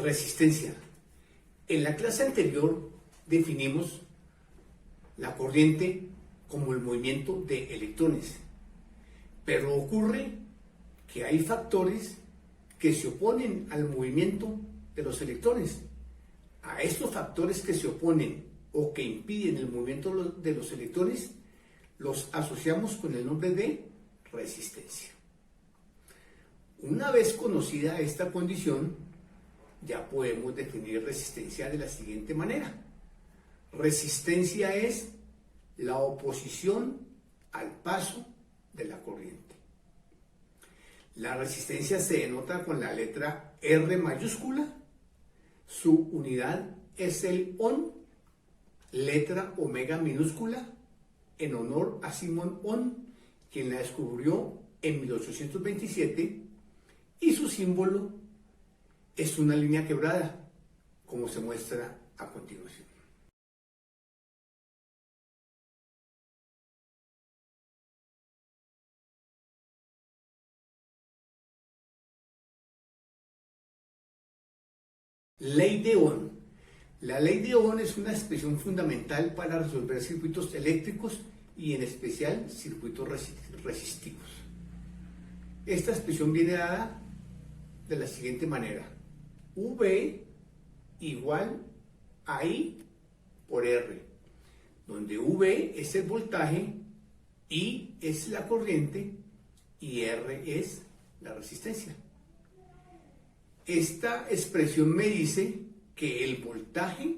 Resistencia. En la clase anterior definimos la corriente como el movimiento de electrones, pero ocurre que hay factores que se oponen al movimiento de los electrones. A estos factores que se oponen o que impiden el movimiento de los electrones los asociamos con el nombre de resistencia. Una vez conocida esta condición, ya podemos definir resistencia de la siguiente manera. Resistencia es la oposición al paso de la corriente. La resistencia se denota con la letra R mayúscula. Su unidad es el ohm, letra omega minúscula, en honor a Simon Ohm, quien la descubrió en 1827, y su símbolo es una línea quebrada, como se muestra a continuación. Ley de Ohm. La ley de Ohm es una expresión fundamental para resolver circuitos eléctricos y en especial circuitos resistivos. Esta expresión viene dada de la siguiente manera. V igual a I por R, donde V es el voltaje, I es la corriente y R es la resistencia. Esta expresión me dice que el voltaje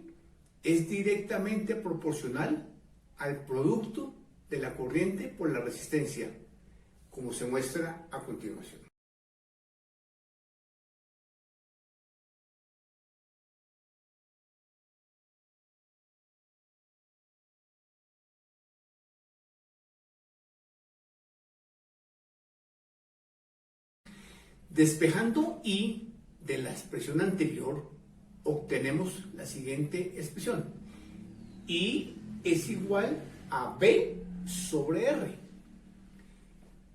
es directamente proporcional al producto de la corriente por la resistencia, como se muestra a continuación. Despejando I de la expresión anterior, obtenemos la siguiente expresión. I es igual a B sobre R.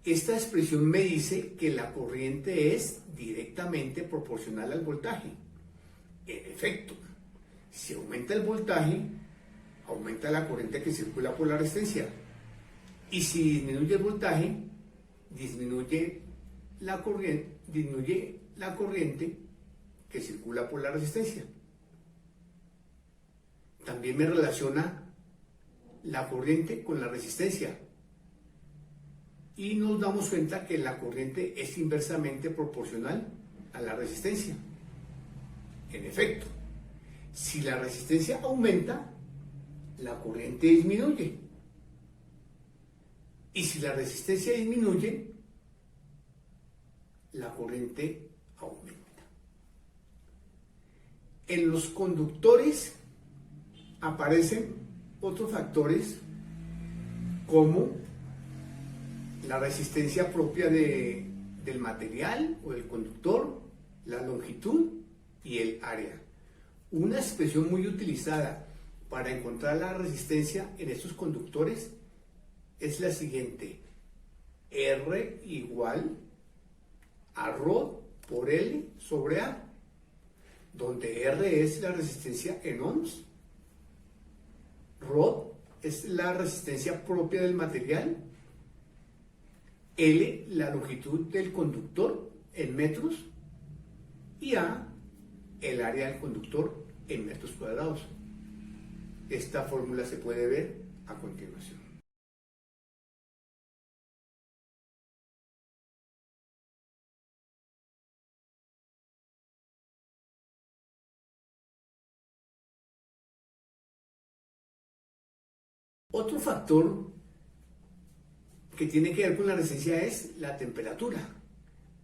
Esta expresión me dice que la corriente es directamente proporcional al voltaje. En efecto, si aumenta el voltaje, aumenta la corriente que circula por la resistencia. Y si disminuye el voltaje, disminuye la corriente que circula por la resistencia. También me relaciona la corriente con la resistencia. Y nos damos cuenta que la corriente es inversamente proporcional a la resistencia. En efecto, si la resistencia aumenta, la corriente disminuye. Y si la resistencia disminuye, la corriente aumenta. En los conductores aparecen otros factores como la resistencia propia del material o del conductor, la longitud y el área. Una expresión muy utilizada para encontrar la resistencia en estos conductores es la siguiente: R igual a ρ por L sobre A, donde R es la resistencia en ohms, ρ es la resistencia propia del material, L la longitud del conductor en metros y A el área del conductor en metros cuadrados. Esta fórmula se puede ver a continuación. Otro factor que tiene que ver con la resistencia es la temperatura.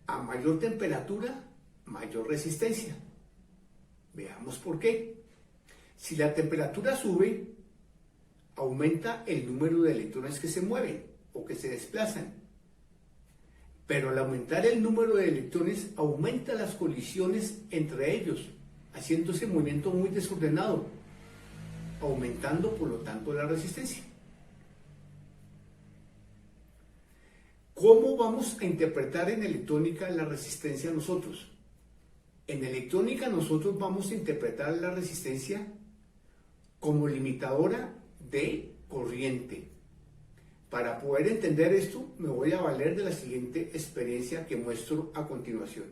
A mayor temperatura, mayor resistencia. Veamos por qué. Si la temperatura sube, aumenta el número de electrones que se mueven o que se desplazan. Pero al aumentar el número de electrones, aumenta las colisiones entre ellos, haciendo ese movimiento muy desordenado, aumentando por lo tanto la resistencia. ¿Cómo vamos a interpretar en electrónica la resistencia nosotros? En electrónica nosotros vamos a interpretar la resistencia como limitadora de corriente. Para poder entender esto, me voy a valer de la siguiente experiencia que muestro a continuación.